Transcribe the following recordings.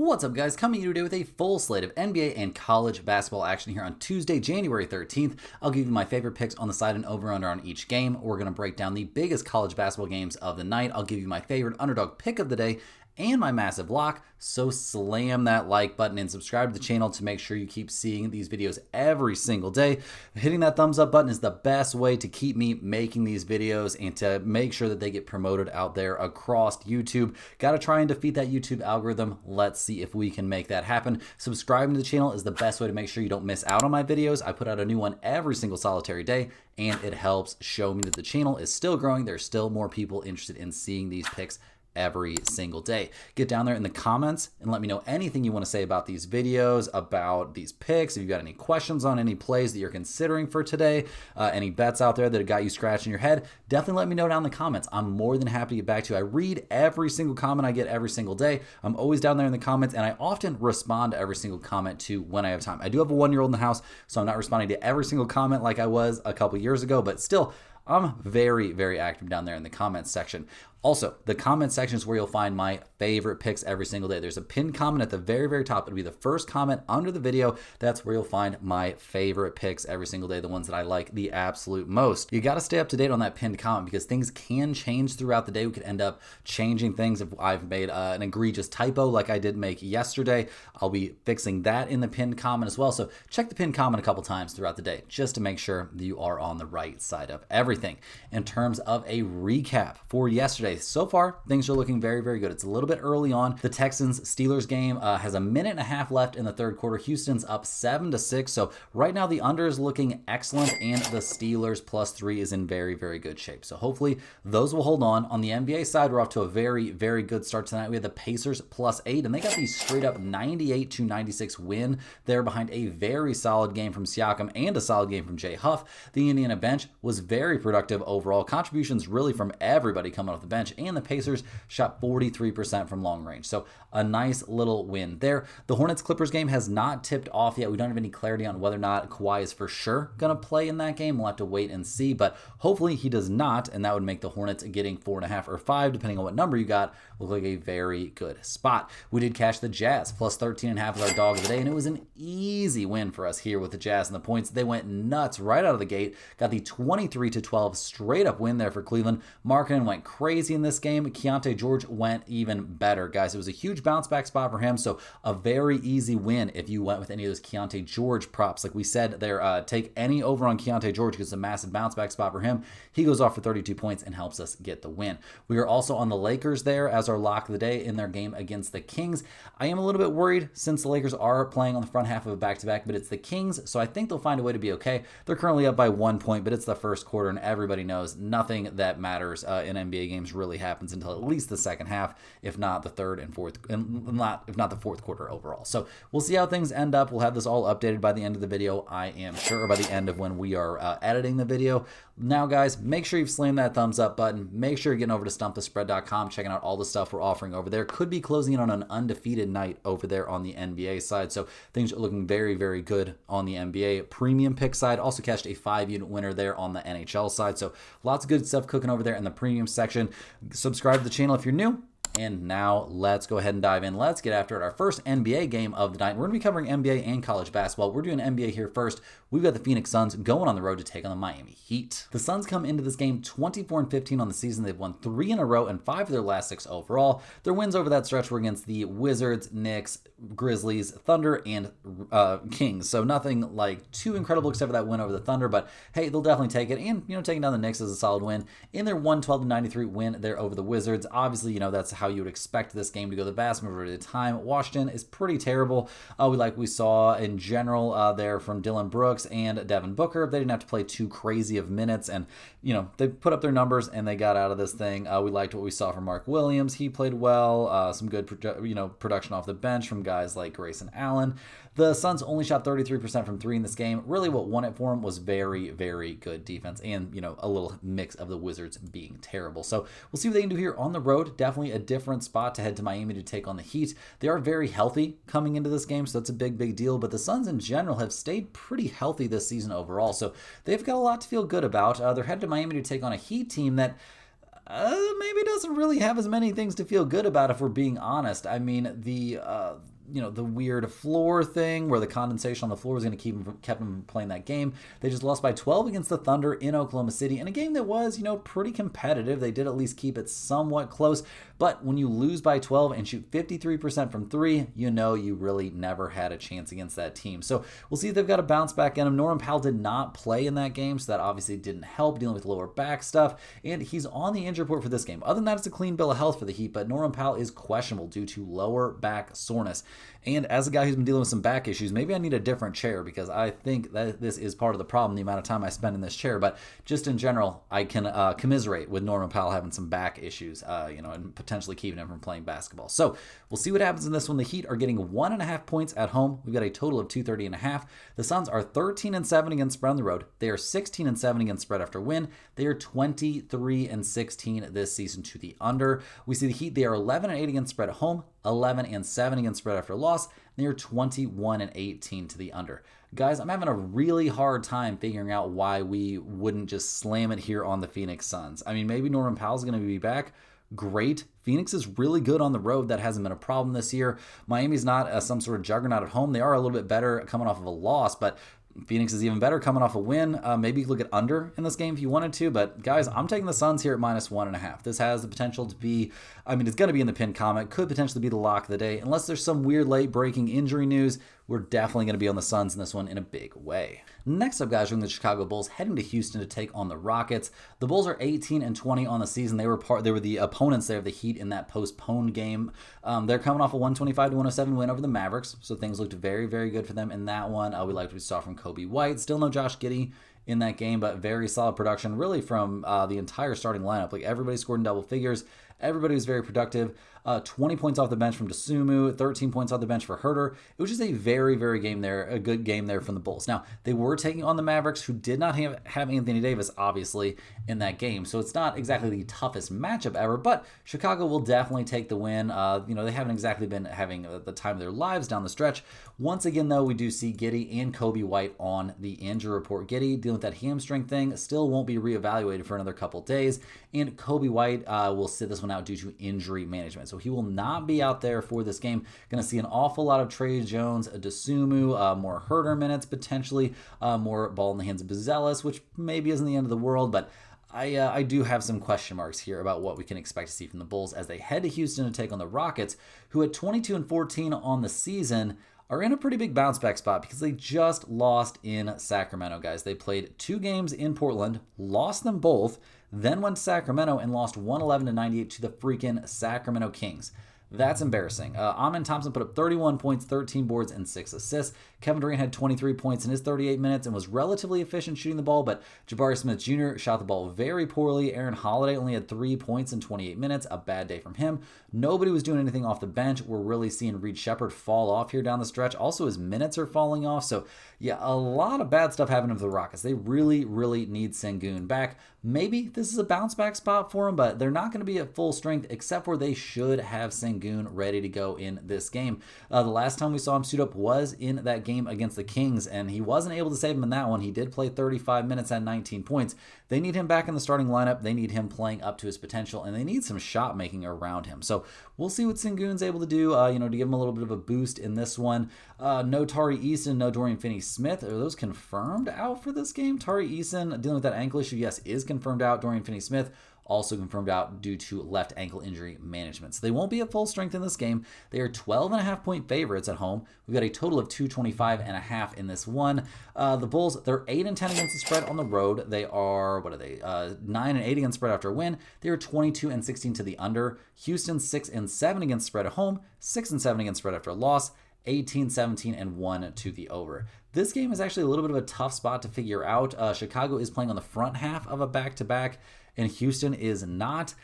What's up, guys? Coming to you today with a full slate of NBA and college basketball action here on Tuesday, January 13th. I'll give you my favorite picks on the side and over-under on each game. We're going to break down the biggest college basketball games of the night. I'll give you my favorite underdog pick of the day and my massive lock. So slam that like button and subscribe to the channel to make sure you keep seeing these videos every single day. Hitting that thumbs up button is the best way to keep me making these videos and to make sure that they get promoted out there across YouTube. Got to try and defeat that YouTube algorithm. Let's see if we can make that happen. Subscribing to the channel is the best way to make sure you don't miss out on my videos. I put out a new one every single solitary day, and it helps show me that the channel is still growing. There's still more people interested in seeing these picks every single day. Get down there in the comments and let me know anything you want to say about these videos, about these picks. If you've got any questions on any plays that you're considering for today, any bets out there that have got you scratching your head, definitely let me know down in the comments. I'm more than happy to get back to you. I read every single comment I get every single day. I'm always down there in the comments, and I often respond to every single comment too when I have time. I do have a 1-year-old in the house, so I'm not responding to every single comment like I was a couple years ago, but still, I'm very, very active down there in the comments section. Also, the comment section is where you'll find my favorite picks every single day. There's a pinned comment at the very, very top. It'll be the first comment under the video. That's where you'll find my favorite picks every single day, the ones that I like the absolute most. You got to stay up to date on that pinned comment because things can change throughout the day. We could end up changing things if I've made an egregious typo like I did make yesterday. I'll be fixing that in the pinned comment as well. So check the pinned comment a couple times throughout the day just to make sure that you are on the right side of everything. In terms of a recap for yesterday, so far, things are looking very, very good. It's a little bit early on. The Texans-Steelers game has a minute and a half left in the third quarter. Houston's up 7-6. So right now, the under is looking excellent, and the Steelers +3 is in very, very good shape. So hopefully, those will hold on. On the NBA side, we're off to a very, very good start tonight. We have the Pacers +8, and they got the straight-up 98-96 win there behind a very solid game from Siakam and a solid game from Jay Huff. The Indiana bench was very productive overall. Contributions really from everybody coming off the bench, and the Pacers shot 43% from long range. So a nice little win there. The Hornets-Clippers game has not tipped off yet. We don't have any clarity on whether or not Kawhi is for sure going to play in that game. We'll have to wait and see, but hopefully he does not, and that would make the Hornets getting 4.5 or 5, depending on what number you got, look like a very good spot. We did cash the Jazz, +13.5 is our dog of the day, and it was an easy win for us here with the Jazz and the points. They went nuts right out of the gate, got the 23-12 straight-up win there for Cleveland. Markkanen went crazy in this game. Keontae George went even better, guys. It was a huge bounce back spot for him, so a very easy win if you went with any of those Keontae George props. Like we said there, take any over on Keontae George because it's a massive bounce back spot for him. He goes off for 32 points and helps us get the win. We are also on the Lakers there as our lock of the day in their game against the Kings. I am a little bit worried since the Lakers are playing on the front half of a back-to-back, but it's the Kings, so I think they'll find a way to be okay. They're currently up by 1 point, but it's the first quarter, and everybody knows nothing that matters in NBA games really happens until at least the second half, if not the third and fourth, if not the fourth quarter overall. So we'll see how things end up. We'll have this all updated by the end of the video, I am sure, or by the end of when we are editing the video. Now, guys, make sure you've slammed that thumbs up button. Make sure you're getting over to stumpthespread.com, checking out all the stuff we're offering over there. Could be closing in on an undefeated night over there on the NBA side. So things are looking very, very good on the NBA premium pick side. Also cashed a 5-unit winner there on the NHL side. So lots of good stuff cooking over there in the premium section. Subscribe to the channel if you're new. And now let's go ahead and dive in. Let's get after it. Our first NBA game of the night. We're going to be covering NBA and college basketball. We're doing NBA here first. We've got the Phoenix Suns going on the road to take on the Miami Heat. The Suns come into this game 24-15 on the season. They've won 3 in a row and 5 of their last 6 overall. Their wins over that stretch were against the Wizards, Knicks, Grizzlies, Thunder, and Kings. So nothing like too incredible except for that win over the Thunder. But hey, they'll definitely take it. And, taking down the Knicks is a solid win. In their 112-93 win there over the Wizards, obviously, that's how you would expect this game to go the vast majority of the time. Washington is pretty terrible. We saw in general there from Dylan Brooks and Devin Booker. They didn't have to play too crazy of minutes, and they put up their numbers and they got out of this thing. We liked what we saw from Mark Williams. He played well. Some good production off the bench from guys like Grayson Allen. The Suns only shot 33% from 3 in this game. Really what won it for them was very, very good defense and, a little mix of the Wizards being terrible. So we'll see what they can do here on the road. Definitely a different spot to head to Miami to take on the Heat. They are very healthy coming into this game, so that's a big, big deal. But the Suns in general have stayed pretty healthy this season overall, so they've got a lot to feel good about. They're headed to Miami to take on a Heat team that maybe doesn't really have as many things to feel good about if we're being honest. I mean, the weird floor thing where the condensation on the floor was going to kept them from playing that game. They just lost by 12 against the Thunder in Oklahoma City in a game that was, pretty competitive. They did at least keep it somewhat close. But when you lose by 12 and shoot 53% from three, you really never had a chance against that team. So we'll see if they've got a bounce back in them. Norman Powell did not play in that game, so that obviously didn't help dealing with lower back stuff. And he's on the injury report for this game. Other than that, it's a clean bill of health for the Heat, but Norman Powell is questionable due to lower back soreness. And as a guy who's been dealing with some back issues, maybe I need a different chair because I think that this is part of the problem, the amount of time I spend in this chair. But just in general, I can commiserate with Norman Powell having some back issues, and potentially keeping him from playing basketball. So we'll see what happens in this one. The Heat are getting 1.5 points at home. We've got a total of 230.5. The Suns are 13-7 against spread on the road. They are 16-7 against spread after win. They are 23-16 this season to the under. We see the Heat, they are 11-8 against spread at home, 11-7 against spread after loss. They are 21-18 to the under. Guys, I'm having a really hard time figuring out why we wouldn't just slam it here on the Phoenix Suns. I mean, maybe Norman Powell's going to be back. Great. Phoenix is really good on the road. That hasn't been a problem this year. Miami's not some sort of juggernaut at home. They are a little bit better coming off of a loss, but Phoenix is even better coming off a win. Maybe you could look at under in this game if you wanted to, but guys, I'm taking the Suns here at -1.5. This has the potential to be, it's going to be in the pinned comment, could potentially be the lock of the day. Unless there's some weird late breaking injury news, we're definitely going to be on the Suns in this one in a big way. Next up, guys, we're in the Chicago Bulls heading to Houston to take on the Rockets. The Bulls are 18-20 on the season. They were the opponents there of the Heat in that postponed game. They're coming off a 125-107 win over the Mavericks, so things looked very, very good for them in that one. We liked what we saw from Kobe White. Still no Josh Giddey in that game, but very solid production really from the entire starting lineup. Like, everybody scored in double figures. Everybody was very productive. 20 points off the bench from Dosunmu, 13 points off the bench for Herter. It was just a very, very good game there from the Bulls. Now, they were taking on the Mavericks, who did not have Anthony Davis, obviously, in that game. So it's not exactly the toughest matchup ever, but Chicago will definitely take the win. They haven't exactly been having the time of their lives down the stretch. Once again, though, we do see Giddey and Kobe White on the injury report. Giddey, dealing with that hamstring thing, still won't be reevaluated for another couple days, and Kobe White will sit this one out due to injury management. So he will not be out there for this game. Going to see an awful lot of Trey Jones, Dosunmu, more Herter minutes, potentially more ball in the hands of Buzelis, which maybe isn't the end of the world, but I do have some question marks here about what we can expect to see from the Bulls as they head to Houston to take on the Rockets, who at 22-14 on the season are in a pretty big bounce back spot because they just lost in Sacramento, guys. They played 2 games in Portland, lost them both, then went to Sacramento and lost 111-98 to the freaking Sacramento Kings. That's embarrassing. Amen Thompson put up 31 points, 13 boards, and 6 assists. Kevin Durant had 23 points in his 38 minutes and was relatively efficient shooting the ball, but Jabari Smith Jr. shot the ball very poorly. Aaron Holiday only had 3 points in 28 minutes. A bad day from him. Nobody was doing anything off the bench. We're really seeing Reed Shepherd fall off here down the stretch. Also, his minutes are falling off. So, yeah, a lot of bad stuff happening for the Rockets. They really, really need Sengun back. Maybe this is a bounce back spot for them, but they're not going to be at full strength, except for they should have Sengun ready to go in this game. The last time we saw him suit up was in that game against the Kings, and he wasn't able to save him in that one. He did play 35 minutes at 19 points. They need him back in the starting lineup. They need him playing up to his potential, and they need some shot making around him. So we'll see what Sengun's able to do, to give him a little bit of a boost in this one. No Tari Eason, no Dorian Finney-Smith. Are those confirmed out for this game? Tari Eason dealing with that ankle issue, yes, is confirmed out. Dorian Finney-Smith also confirmed out due to left ankle injury management. So they won't be at full strength in this game. They are 12.5 point favorites at home. We've got a total of 225.5 in this one. The Bulls, they're 8-10 against the spread on the road. They are, 9-8 against spread after a win. They are 22-16 to the under. Houston 6-7 against spread at home, 6-7 against spread after a loss. 18-17-1 to the over. This game is actually a little bit of a tough spot to figure out. Chicago is playing on the front half of a back-to-back, and Houston is not.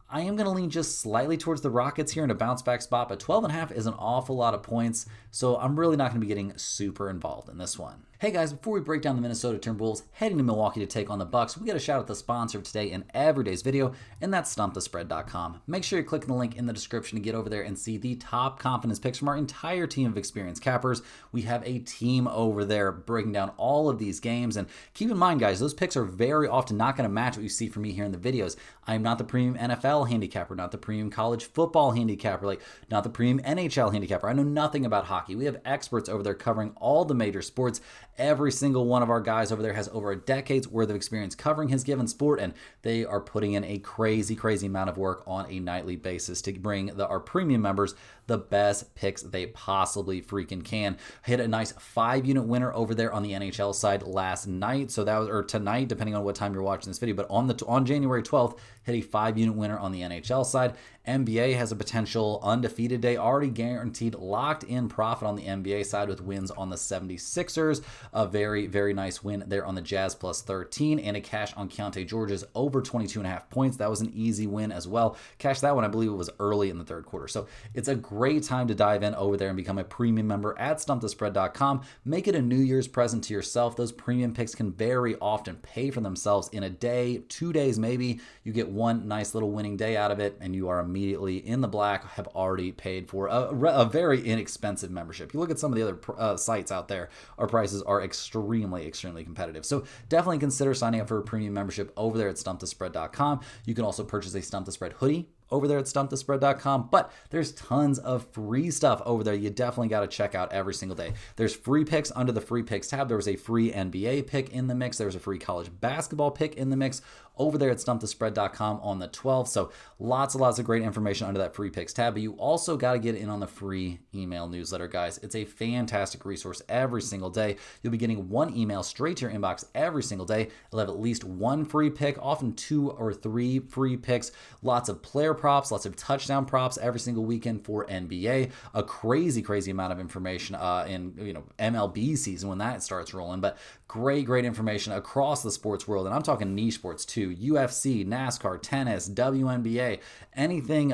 I am going to lean just slightly towards the Rockets here in a bounce-back spot, but 12.5 is an awful lot of points, so I'm really not going to be getting super involved in this one. Hey guys, before we break down the Minnesota Timberwolves heading to Milwaukee to take on the Bucks, we got to shout out the sponsor of today and every day's video, and that's StumpTheSpread.com. Make sure you click the link in the description to get over there and see the top confidence picks from our entire team of experienced cappers. We have a team over there breaking down all of these games, and keep in mind, guys, those picks are very often not going to match what you see from me here in the videos. I am not the premium NFL handicapper, not the premium college football handicapper, not the premium NHL handicapper. I know nothing about hockey. We have experts over there covering all the major sports. Every single one of our guys over there has over a decade's worth of experience covering his given sport, and they are putting in a crazy amount of work on a nightly basis to bring our premium members the best picks they possibly freaking can. Hit a nice 5-unit winner over there on the NHL side last night, so that was, or tonight, depending on what time you're watching this video, but on January 12th, hit a 5-unit winner on the NHL side. NBA has a potential undefeated day, already guaranteed, locked in profit on the NBA side with wins on the 76ers. A very nice win there on the Jazz plus 13, and a cash on Keontae George's over 22.5 points. That was an easy win as well. Cash that one, I believe it was early in the third quarter. So it's a great time to dive in over there and become a premium member at StumpTheSpread.com. Make it a New Year's present to yourself. Those premium picks can very often pay for themselves in a day, 2 days maybe. You get one nice little winning day out of it, and you are immediately in the black, have already paid for a very inexpensive membership. You look at some of the other sites out there, our prices are extremely competitive. So definitely consider signing up for a premium membership over there at StumpTheSpread.com. You can also purchase a Stump the Spread hoodie over there at StumpTheSpread.com, but there's tons of free stuff over there you definitely got to check out every single day. There's free picks under the free picks tab. There was a free NBA pick in the mix. There was a free college basketball pick in the mix over there at StumpTheSpread.com on the 12th. So lots of great information under that free picks tab, but you also got to get in on the free email newsletter, guys. It's a fantastic resource every single day. You'll be getting one email straight to your inbox every single day. It'll have at least one free pick, often 2 or 3 free picks, lots of player props, lots of touchdown props every single weekend for NBA, a crazy amount of information in MLB season when that starts rolling, but great information across the sports world, and I'm talking niche sports too, UFC, NASCAR, tennis, WNBA, anything,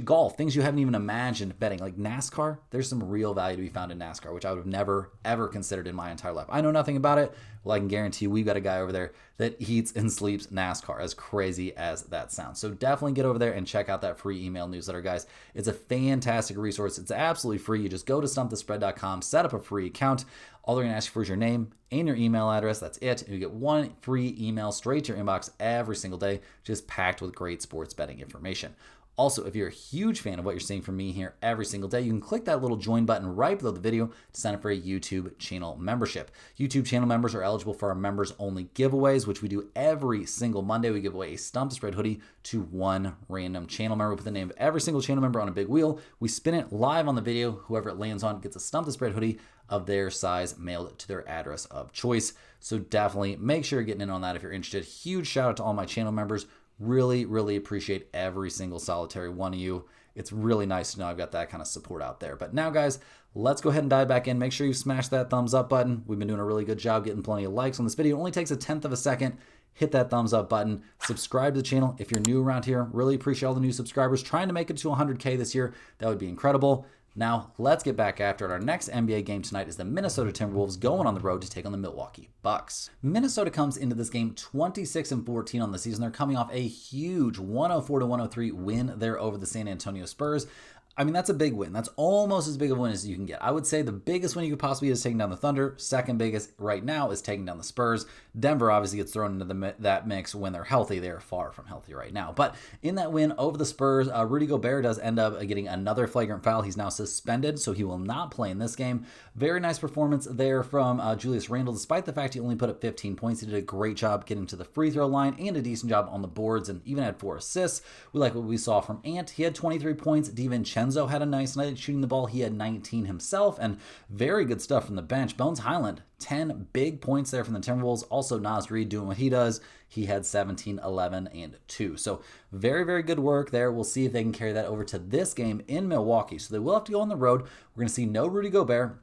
golf, things you haven't even imagined betting, like NASCAR. There's some real value to be found in NASCAR, which I would have never ever considered in my entire life. I know nothing about it. Well, I can guarantee we've got a guy over there that eats and sleeps NASCAR, as crazy as that sounds. So definitely get over there and check out that free email newsletter, guys. It's a fantastic resource. It's absolutely free. You just go to StumpTheSpread.com, set up a free account. All they're going to ask you for is your name and your email address. That's it. And you get one free email straight to your inbox every single day, just packed with great sports betting information. Also, if you're a huge fan of what you're seeing from me here every single day, you can click that little join button right below the video to sign up for a YouTube channel membership. YouTube channel members are eligible for our members only giveaways, which we do every single Monday. We give away a Stump the Spread hoodie to one random channel member. We put the name of every single channel member on a big wheel. We spin it live on the video. Whoever it lands on gets a Stump the Spread hoodie of their size mailed to their address of choice. So definitely make sure you're getting in on that if you're interested. Huge shout out to all my channel members. Really appreciate every single solitary one of you. It's really nice to know I've got that kind of support out there. But now, guys, let's go ahead and dive back in. Make sure you smash that thumbs up button. We've been doing a really good job getting plenty of likes on this video. It only takes 1/10 of a second. Hit that thumbs up button. Subscribe to the channel if you're new around here. Really appreciate all the new subscribers. Trying to make it to 100K this year. That would be incredible. Now, let's get back after it. Our next NBA game tonight is the Minnesota Timberwolves going on the road to take on the Milwaukee Bucks. Minnesota comes into this game 26-14 on the season. They're coming off a huge 104-103 win there over the San Antonio Spurs. I mean, that's a big win. That's almost as big of a win as you can get. I would say the biggest win you could possibly get is taking down the Thunder. Second biggest right now is taking down the Spurs. Denver obviously gets thrown into that mix when they're healthy. They're far from healthy right now. But in that win over the Spurs, Rudy Gobert does end up getting another flagrant foul. He's now suspended, so he will not play in this game. Very nice performance there from Julius Randle. Despite the fact he only put up 15 points, he did a great job getting to the free throw line and a decent job on the boards, and even had 4 assists. We like what we saw from Ant. He had 23 points. DiVincenzo had a nice night shooting the ball. He had 19 himself, and very good stuff from the bench. Bones Highland, 10 big points there from the Timberwolves. Also, Naz Reid doing what he does. He had 17, 11, and 2. So very good work there. We'll see if they can carry that over to this game in Milwaukee. So they will have to go on the road. We're going to see no Rudy Gobert.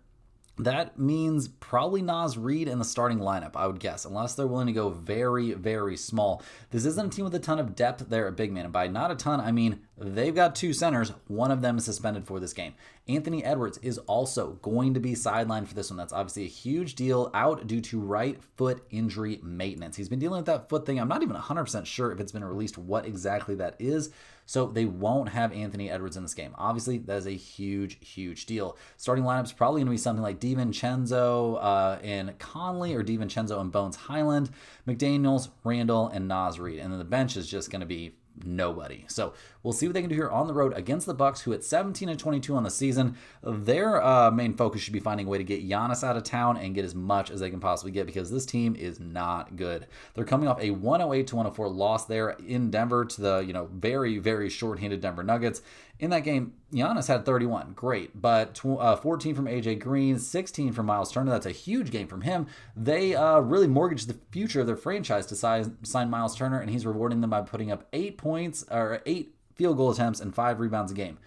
That means probably Naz Reid in the starting lineup, I would guess, unless they're willing to go very small. This isn't a team with a ton of depth there at big man, and by not a ton, I mean they've got 2 centers. One of them is suspended for this game. Anthony Edwards is also going to be sidelined for this one. That's obviously a huge deal, out due to right foot injury maintenance. He's been dealing with that foot thing. I'm not even 100% sure if it's been released what exactly that is. So they won't have Anthony Edwards in this game. Obviously, that is a huge, huge deal. Starting lineup's probably going to be something like DiVincenzo and Conley, or DiVincenzo and Bones Highland, McDaniels, Randall, and Naz Reid. And then the bench is just going to be nobody. So we'll see what they can do here on the road against the Bucks, who at 17-22 on the season, their main focus should be finding a way to get Giannis out of town and get as much as they can possibly get, because this team is not good. They're coming off a 108-104 loss there in Denver to the very, very short-handed Denver Nuggets. In that game, Giannis had 31, great, but 14 from AJ Green, 16 from Miles Turner. That's a huge game from him. They really mortgaged the future of their franchise to sign Miles Turner, and he's rewarding them by putting up 8 field goal attempts and 5 rebounds a game.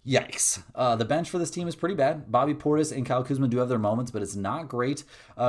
Yikes. The bench for this team is pretty bad. Bobby Portis and Kyle Kuzma do have their moments, but it's not great.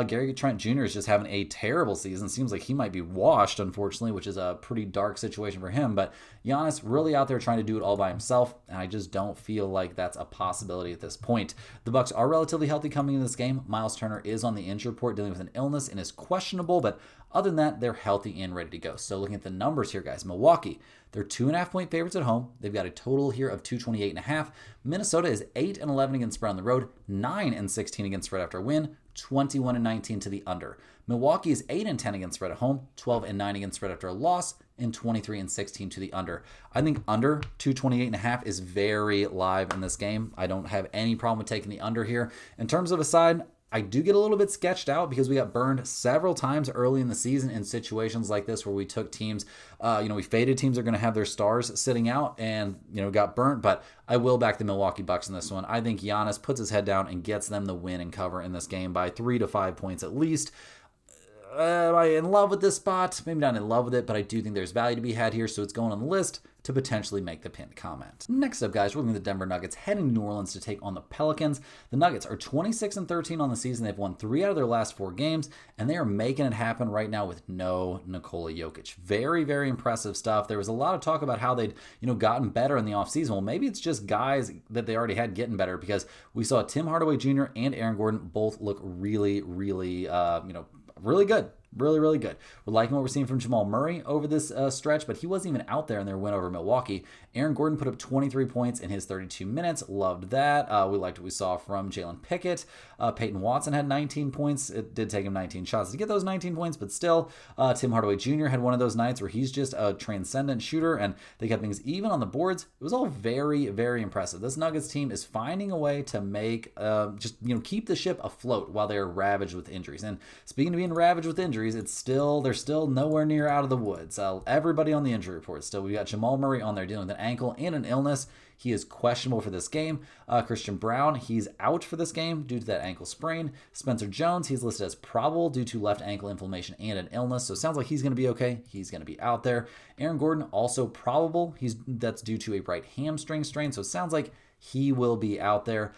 Gary Trent Jr. is just having a terrible season. Seems like he might be washed, unfortunately, which is a pretty dark situation for him. But Giannis really out there trying to do it all by himself, and I just don't feel like that's a possibility at this point. The Bucks are relatively healthy coming into this game. Miles Turner is on the injury report dealing with an illness and is questionable, but other than that, they're healthy and ready to go. So looking at the numbers here, guys, Milwaukee, they're 2.5-point favorites at home. They've got a total here of 228.5. Minnesota is 8-11 against spread on the road, 9-16 against spread after a win, 21-19 to the under. Milwaukee is 8-10 against spread at home, 12-9 against spread after a loss, and 23-16 to the under. I think under 228.5 is very live in this game. I don't have any problem with taking the under here. In terms of a side, I do get a little bit sketched out because we got burned several times early in the season in situations like this where we took teams, we faded teams that are going to have their stars sitting out and, got burnt. But I will back the Milwaukee Bucks in this one. I think Giannis puts his head down and gets them the win and cover in this game by 3 to 5 points at least. Am I in love with this spot? Maybe not in love with it, but I do think there's value to be had here, so it's going on the list to potentially make the pinned comment. Next up, guys, we're looking at the Denver Nuggets heading to New Orleans to take on the Pelicans. The Nuggets are 26-13 on the season. They've won 3 out of their last 4 games, and they are making it happen right now with no Nikola Jokic. Very, very impressive stuff. There was a lot of talk about how they'd, gotten better in the offseason. Well, maybe it's just guys that they already had getting better, because we saw Tim Hardaway Jr. and Aaron Gordon both look really, really, really good. Really, really good. We're liking what we're seeing from Jamal Murray over this stretch, but he wasn't even out there in their win over Milwaukee. Aaron Gordon put up 23 points in his 32 minutes. Loved that. We liked what we saw from Jalen Pickett. Peyton Watson had 19 points. It did take him 19 shots to get those 19 points, but still, Tim Hardaway Jr. had one of those nights where he's just a transcendent shooter, and they kept things even on the boards. It was all very, very impressive. This Nuggets team is finding a way to make, keep the ship afloat while they're ravaged with injuries. And speaking of being ravaged with injuries, they're still nowhere near out of the woods. Everybody on the injury report still. We got Jamal Murray on there dealing with an ankle and an illness. He is questionable for this game. Christian Brown, he's out for this game due to that ankle sprain. Spencer Jones, he's listed as probable due to left ankle inflammation and an illness. So it sounds like he's going to be okay. He's going to be out there. Aaron Gordon, also probable. That's due to a right hamstring strain. So it sounds like he will be out there.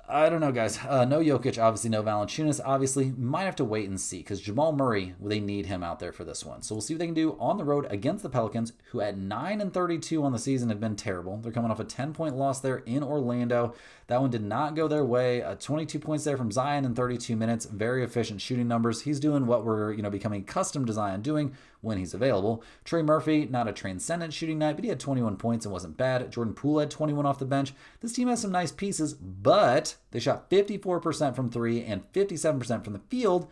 I don't know, guys. No Jokic, obviously. No Valanciunas, obviously. Might have to wait and see, because Jamal Murray, they need him out there for this one. So we'll see what they can do on the road against the Pelicans, who at 9-32 on the season have been terrible. They're coming off a 10-point loss there in Orlando. That one did not go their way. 22 points there from Zion in 32 minutes. Very efficient shooting numbers. He's doing what we're becoming accustomed to Zion doing when he's available. Trey Murphy, not a transcendent shooting night, but he had 21 points and wasn't bad. Jordan Poole had 21 off the bench. This team has some nice pieces, but they shot 54% from 3 and 57% from the field.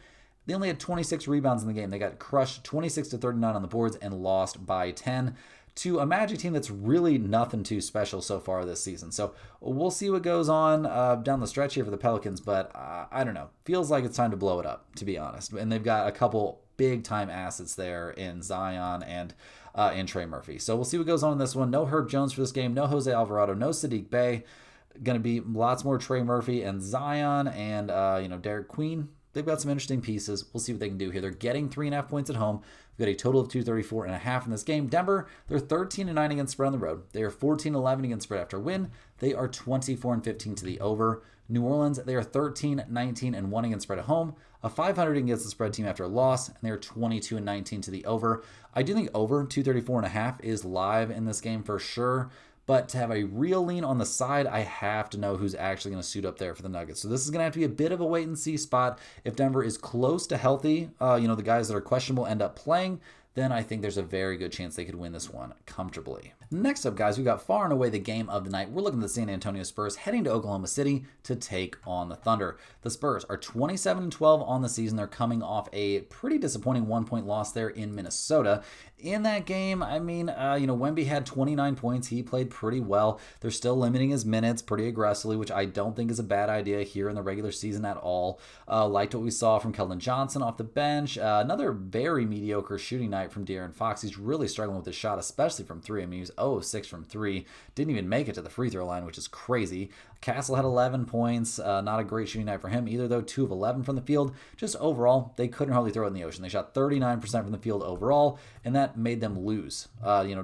They only had 26 rebounds in the game. They got crushed 26-39 on the boards and lost by 10 to a Magic team that's really nothing too special so far this season. So we'll see what goes on down the stretch here for the Pelicans, but I don't know. Feels like it's time to blow it up, to be honest. And they've got a couple big-time assets there in Zion and Trey Murphy. So we'll see what goes on in this one. No Herb Jones for this game. No Jose Alvarado. No Sadiq Bey. Going to be lots more Trey Murphy and Zion and, Derek Queen. They've got some interesting pieces. We'll see what they can do here. They're getting 3.5 points at home. We've got a total of 234.5 in this game. Denver, they're 13-9 against spread on the road. They are 14-11 against spread after a win. They are 24-15 to the over. New Orleans, they are 13-19-1 against spread at home, a 500 against the spread team after a loss, and they are 22-19 to the over. I do think over 234.5 is live in this game for sure, but to have a real lean on the side, I have to know who's actually going to suit up there for the Nuggets. So this is going to have to be a bit of a wait and see spot. If Denver is close to healthy, the guys that are questionable end up playing, then I think there's a very good chance they could win this one comfortably. Next up, guys, we got far and away the game of the night. We're looking at the San Antonio Spurs heading to Oklahoma City to take on the Thunder. The Spurs are 27-12 on the season. They're coming off a pretty disappointing 1-point loss there in Minnesota. In that game, Wemby had 29 points. He played pretty well. They're still limiting his minutes pretty aggressively, which I don't think is a bad idea here in the regular season at all. Liked what we saw from Keldon Johnson off the bench. Another very mediocre shooting night from De'Aaron Fox. He's really struggling with his shot, especially from three. I mean, he was 0 of 6 from three. Didn't even make it to the free throw line, which is crazy. Castle had 11 points. Not a great shooting night for him either, though. 2 of 11 from the field. Just overall, they couldn't hardly throw it in the ocean. They shot 39% from the field overall, and that made them lose,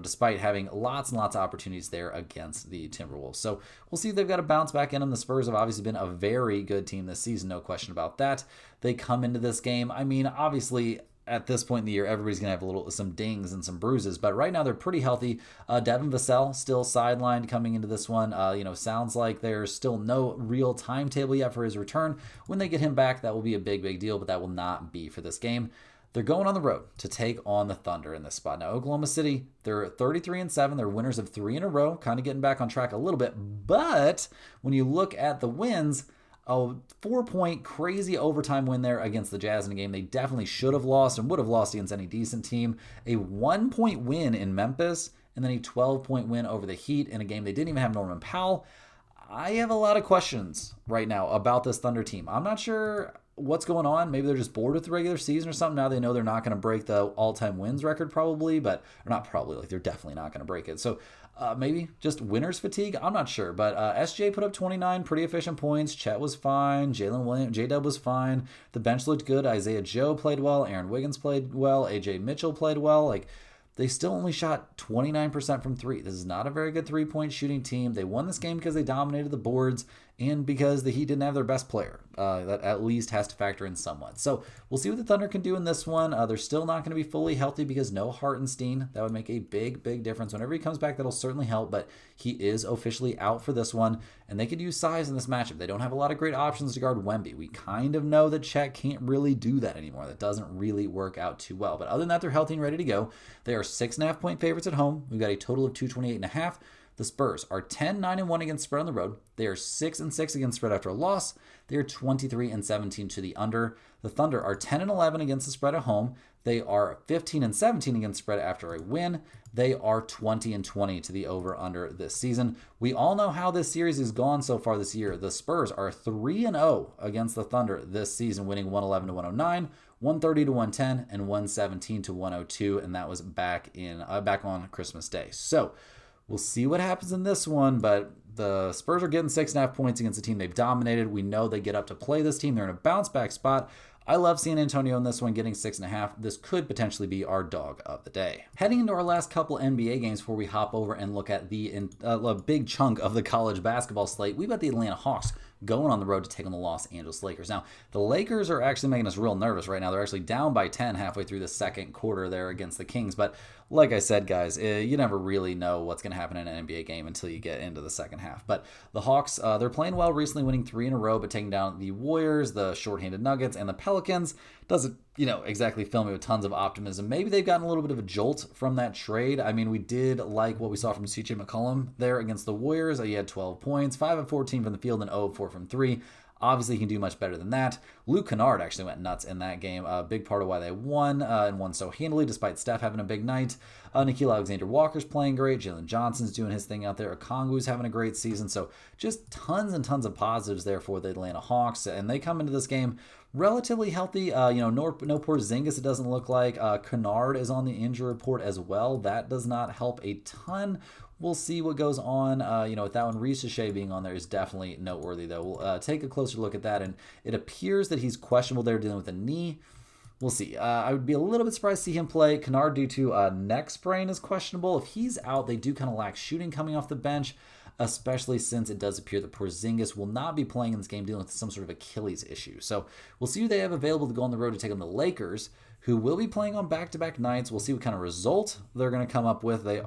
despite having lots and lots of opportunities there against the Timberwolves. So we'll see if they've got to bounce back in them. The Spurs have obviously been a very good team this season, no question about that. They come into this game, obviously, at this point in the year, everybody's going to have some dings and some bruises, but right now they're pretty healthy. Devin Vassell still sidelined coming into this one. Sounds like there's still no real timetable yet for his return. When they get him back, that will be a big, big deal, but that will not be for this game. They're going on the road to take on the Thunder in this spot. Now, Oklahoma City, they're 33-7. They're winners of 3 in a row, kind of getting back on track a little bit. But when you look at the wins, a 4-point crazy overtime win there against the Jazz in a game they definitely should have lost and would have lost against any decent team. A 1-point win in Memphis, and then a 12-point win over the Heat in a game they didn't even have Norman Powell. I have a lot of questions right now about this Thunder team. I'm not sure what's going on. Maybe they're just bored with the regular season or something. Now they know they're not going to break the all-time wins record probably, but or not probably, like they're definitely not going to break it. So maybe just winner's fatigue. I'm not sure, but SJ put up 29 pretty efficient points. Chet was fine. Jalen Williams, J-Dub was fine. The bench looked good. Isaiah Joe played well. Aaron Wiggins played well. AJ Mitchell played well. They still only shot 29% from 3. This is not a very good 3-point shooting team. They won this game because they dominated the boards and because the Heat didn't have their best player. That at least has to factor in somewhat. So we'll see what the Thunder can do in this one. They're still not going to be fully healthy because no Hartenstein. That would make a big, big difference. Whenever he comes back, that'll certainly help, but he is officially out for this one, and they could use size in this matchup. They don't have a lot of great options to guard Wemby. We kind of know that Chet can't really do that anymore. That doesn't really work out too well. But other than that, they're healthy and ready to go. They are 6.5-point favorites at home. We've got a total of 228.5. The Spurs are 10-9-1 against spread on the road. They are 6-6 against spread after a loss. They are 23-17 to the under. The Thunder are 10-11 against the spread at home. They are 15-17 against spread after a win. They are 20-20 to the over/under this season. We all know how this series has gone so far this year. The Spurs are 3-0 against the Thunder this season, winning 111-109, 130-110, and 117-102, and that was back on Christmas Day. So we'll see what happens in this one, but the Spurs are getting 6.5 points against a team they've dominated. We know they get up to play this team. They're in a bounce-back spot. I love San Antonio in this one, getting 6.5. This could potentially be our dog of the day. Heading into our last couple NBA games before we hop over and look at the big chunk of the college basketball slate, we've got the Atlanta Hawks going on the road to take on the Los Angeles Lakers. Now, the Lakers are actually making us real nervous right now. They're actually down by 10 halfway through the second quarter there against the Kings. But like I said, guys, you never really know what's going to happen in an NBA game until you get into the second half. But the Hawks, they're playing well recently, winning 3 in a row, but taking down the Warriors, the shorthanded Nuggets, and the Pelicans. Doesn't, exactly fill me with tons of optimism. Maybe they've gotten a little bit of a jolt from that trade. I mean, we did like what we saw from CJ McCollum there against the Warriors. He had 12 points, 5 of 14 from the field, and 0 of 4 from 3. Obviously, he can do much better than that. Luke Kennard actually went nuts in that game. A big part of why they won, and won so handily, despite Steph having a big night. Nickeil Alexander-Walker's playing great. Jalen Johnson's doing his thing out there. Okongwu's having a great season. So just tons and tons of positives there for the Atlanta Hawks. And they come into this game relatively healthy. No Porzingis, it doesn't look like. Kennard is on the injury report as well. That does not help a ton. We'll see what goes on. With that one, Reece Shea being on there is definitely noteworthy, though. We'll take a closer look at that, and it appears that he's questionable there dealing with a knee. We'll see. I would be a little bit surprised to see him play. Kennard, due to neck sprain, is questionable. If he's out, they do kind of lack shooting coming off the bench, especially since it does appear that Porzingis will not be playing in this game, dealing with some sort of Achilles issue. So we'll see who they have available to go on the road to take on the Lakers, who will be playing on back-to-back nights. We'll see what kind of result they're going to come up with. They're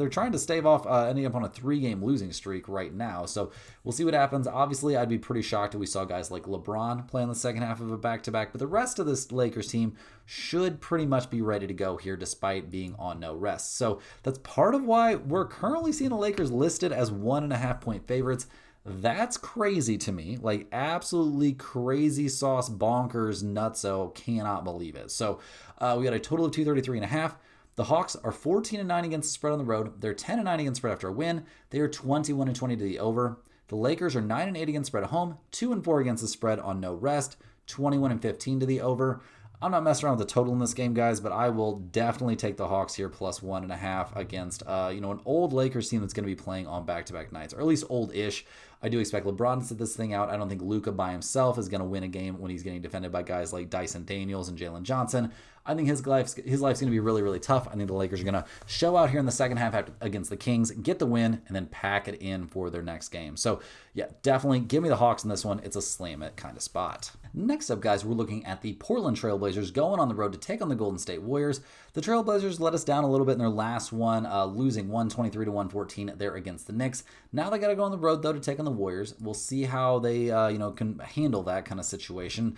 trying to stave off ending up on a 3-game losing streak right now. So we'll see what happens. Obviously, I'd be pretty shocked if we saw guys like LeBron play in the second half of a back-to-back. But the rest of this Lakers team should pretty much be ready to go here despite being on no rest. So that's part of why we're currently seeing the Lakers listed as 1.5-point favorites. That's crazy to me. Like, absolutely crazy sauce, bonkers, nutso. Cannot believe it. So we got a total of 233.5. The Hawks are 14-9 against the spread on the road. They're 10-9 against spread after a win. They are 21-20 to the over. The Lakers are 9-8 against spread at home, 2-4 against the spread on no rest, 21-15 to the over. I'm not messing around with the total in this game, guys, but I will definitely take the Hawks here plus 1.5 against an old Lakers team that's going to be playing on back-to-back nights, or at least old-ish. I do expect LeBron to sit this thing out. I don't think Luka by himself is going to win a game when he's getting defended by guys like Dyson Daniels and Jalen Johnson. I think his life's going to be really, really tough. I think the Lakers are going to show out here in the second half against the Kings, get the win, and then pack it in for their next game. So, yeah, definitely give me the Hawks in this one. It's a slam it kind of spot. Next up, guys, we're looking at the Portland Trailblazers going on the road to take on the Golden State Warriors. The Trailblazers let us down a little bit in their last one, losing 123-114 there against the Knicks. Now they got to go on the road, though, to take on the Warriors. We'll see how they can handle that kind of situation.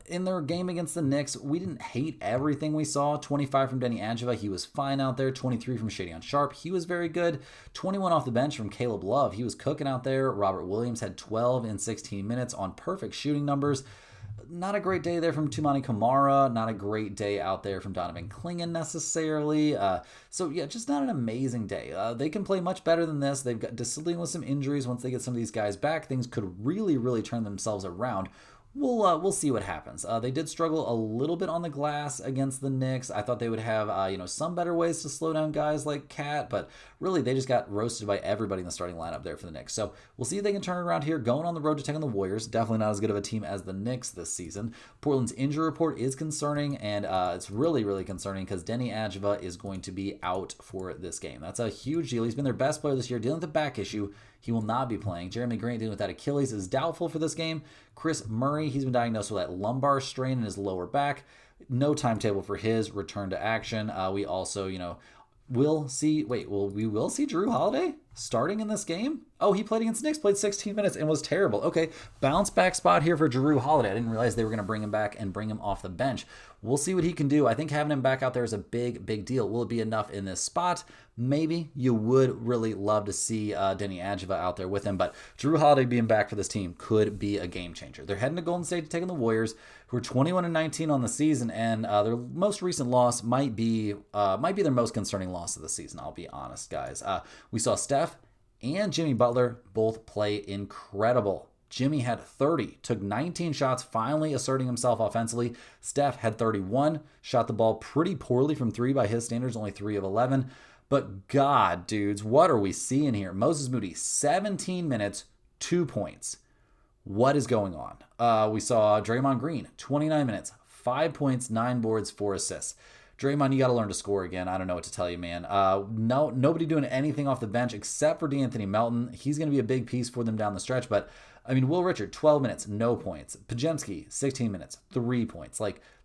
In their game against the Knicks, we didn't hate everything we saw. 25 from Denny Adjeva, he was fine out there. 23 from Shadion Sharp, he was very good. 21 off the bench from Caleb Love, he was cooking out there. Robert Williams had 12 in 16 minutes on perfect shooting numbers. Not a great day there from Tumani Kamara. Not a great day out there from Donovan Clingan necessarily. So, yeah, just not an amazing day. They can play much better than this. They've got dealing with some injuries. Once they get some of these guys back, things could really, really turn themselves around. We'll see what happens. They did struggle a little bit on the glass against the Knicks. I thought they would have some better ways to slow down guys like Cat, but really they just got roasted by everybody in the starting lineup there for the Knicks. So we'll see if they can turn it around here. Going on the road to take on the Warriors, definitely not as good of a team as the Knicks this season. Portland's injury report is concerning, and it's really, really concerning because Denny Adjeva is going to be out for this game. That's a huge deal. He's been their best player this year, dealing with a back issue. He will not be playing. Jeremy Grant, dealing with that Achilles, is doubtful for this game. Chris Murray, he's been diagnosed with that lumbar strain in his lower back. No timetable for his return to action. We also, will see Jrue Holiday starting in this game? Oh, he played against the Knicks, played 16 minutes and was terrible. Okay, bounce back spot here for Jrue Holiday. I didn't realize they were going to bring him back and bring him off the bench. We'll see what he can do. I think having him back out there is a big, big deal. Will it be enough in this spot? Maybe. You would really love to see Denny Adjeva out there with him, but Jrue Holiday being back for this team could be a game changer. They're heading to Golden State to take on the Warriors, who are 21-19 on the season, and their most recent loss might be their most concerning loss of the season. I'll be honest, guys. We saw Steph and Jimmy Butler both play incredible. Jimmy had 30, took 19 shots, finally asserting himself offensively. Steph had 31, shot the ball pretty poorly from 3 by his standards, only 3 of 11. But God, dudes, what are we seeing here? Moses Moody, 17 minutes, 2 points. What is going on? We saw Draymond Green, 29 minutes, 5 points, 9 boards, 4 assists. Draymond, you got to learn to score again. I don't know what to tell you, man. Nobody doing anything off the bench except for DeAnthony Melton. He's going to be a big piece for them down the stretch. But, Will Richard, 12 minutes, no points. Pajemski, 16 minutes, 3 points.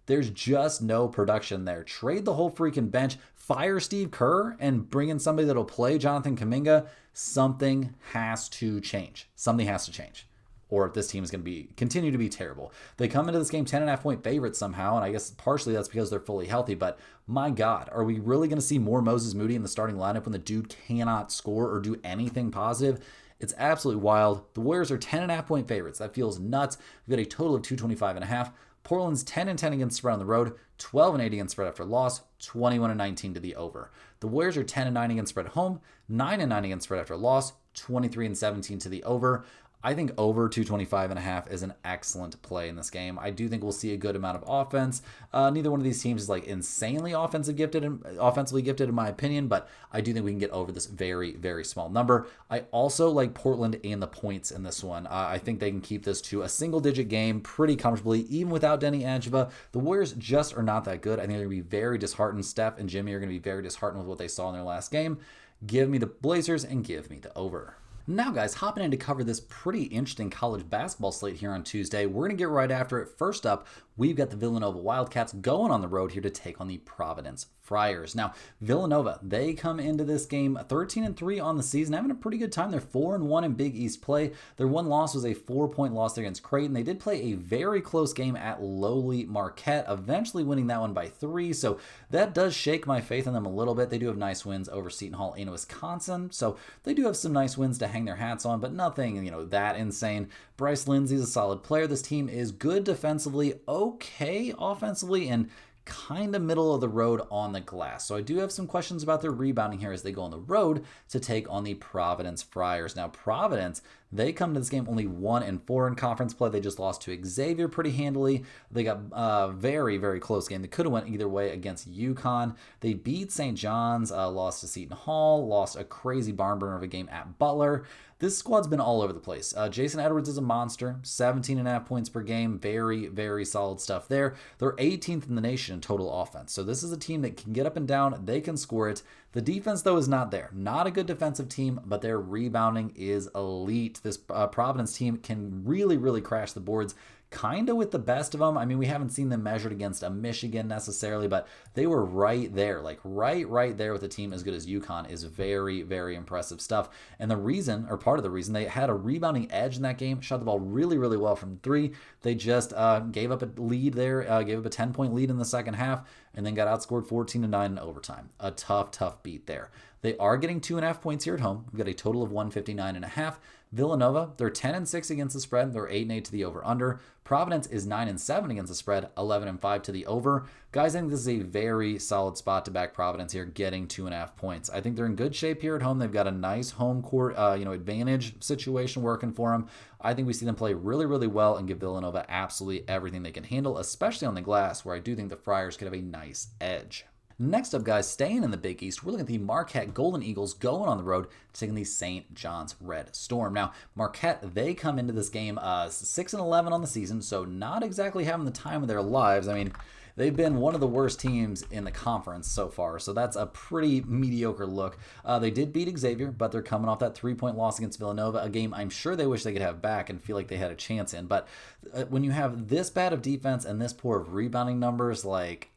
There's just no production there. Trade the whole freaking bench. Fire Steve Kerr and bring in somebody that'll play Jonathan Kuminga. Something has to change. Something has to change, or this team is going to continue to be terrible. They come into this game 10.5-point favorites somehow, and I guess partially that's because they're fully healthy, but my God, are we really going to see more Moses Moody in the starting lineup when the dude cannot score or do anything positive? It's absolutely wild. The Warriors are 10.5-point favorites. That feels nuts. We've got a total of 225.5. Portland's 10-10 against spread on the road, 12-8 against spread after loss, 21-19 to the over. The Warriors are 10-9 against spread at home, 9-9 against spread after loss, 23-17 to the over. I think over 225.5 is an excellent play in this game. I do think we'll see a good amount of offense. Neither one of these teams is like insanely offensively gifted in my opinion, but I do think we can get over this very, very small number. I also like Portland and the points in this one. I think they can keep this to a single-digit game pretty comfortably, even without Denny Angeva. The Warriors just are not that good. I think they're going to be very disheartened. Steph and Jimmy are going to be very disheartened with what they saw in their last game. Give me the Blazers and give me the over. Now, guys, hopping in to cover this pretty interesting college basketball slate here on Tuesday. We're going to get right after it. First up, we've got the Villanova Wildcats going on the road here to take on the Providence Friars. Now, Villanova, they come into this game 13-3 on the season, having a pretty good time. They're 4-1 in Big East play. Their one loss was a 4-point loss against Creighton. They did play a very close game at lowly Marquette, eventually winning that one by 3. So that does shake my faith in them a little bit. They do have nice wins over Seton Hall and Wisconsin. So they do have some nice wins to hang their hats on, but nothing, that insane. Bryce Lindsey's a solid player. This team is good defensively, okay offensively, and kind of middle of the road on the glass. So I do have some questions about their rebounding here as they go on the road to take on the Providence Friars. Now, Providence, they come to this game only 1-4 in conference play. They just lost to Xavier pretty handily. They got a very, very close game. They could have went either way against UConn. They beat St. John's, lost to Seton Hall, lost a crazy barn burner of a game at Butler. This squad's been all over the place. Jason Edwards is a monster, 17.5 points per game. Very, very solid stuff there. They're 18th in the nation in total offense. So this is a team that can get up and down. They can score it. The defense, though, is not there. Not a good defensive team, but their rebounding is elite. This Providence team can really, really crash the boards, kind of with the best of them. I mean, we haven't seen them measured against a Michigan necessarily, but they were right there, like right there with a team as good as UConn. Is very, very impressive stuff. And the reason, or part of the reason, they had a rebounding edge in that game, shot the ball really, really well from 3. They just gave up a lead there, gave up a 10-point lead in the second half, and then got outscored 14-9 in overtime. A tough beat there. They are getting 2.5 points here at home. We've got a total of 159.5. Villanova, they're 10-6 against the spread. They're 8-8 to the over/under. Providence is 9-7 against the spread, 11-5 to the over. Guys, I think this is a very solid spot to back Providence here, getting 2.5 points. I think they're in good shape here at home. They've got a nice home court, advantage situation working for them. I think we see them play really, really well and give Villanova absolutely everything they can handle, especially on the glass, where I do think the Friars could have a nice edge. Next up, guys, staying in the Big East, we're looking at the Marquette Golden Eagles going on the road, taking the St. John's Red Storm. Now, Marquette, they come into this game 6-11 on the season, so not exactly having the time of their lives. I mean, they've been one of the worst teams in the conference so far, so that's a pretty mediocre look. They did beat Xavier, but they're coming off that 3-point loss against Villanova, a game I'm sure they wish they could have back and feel like they had a chance in. But when you have this bad of defense and this poor of rebounding numbers,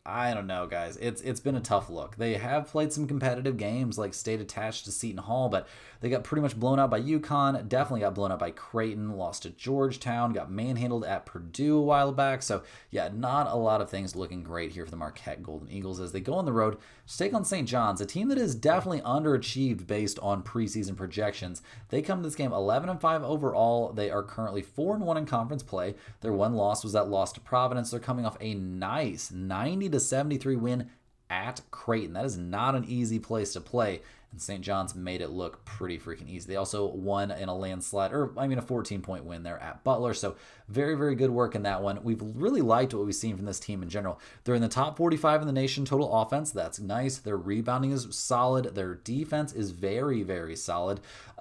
I don't know, guys. It's been a tough look. They have played some competitive games, like stayed attached to Seton Hall, but they got pretty much blown out by UConn, definitely got blown out by Creighton, lost to Georgetown, got manhandled at Purdue a while back. So, yeah, not a lot of things looking great here for the Marquette Golden Eagles as they go on the road to take on St. John's, a team that is definitely underachieved based on preseason projections. They come to this game 11-5 overall. They are currently 4-1 in conference play. Their one loss was that loss to Providence. They're coming off a nice 90-73 win at Creighton. That is not an easy place to play, and St. John's made it look pretty freaking easy. They also won in a landslide, a 14-point win there at Butler. So very, very good work in that one. We've really liked what we've seen from this team in general. They're in the top 45 in the nation total offense. That's nice. Their rebounding is solid. Their defense is very, very solid.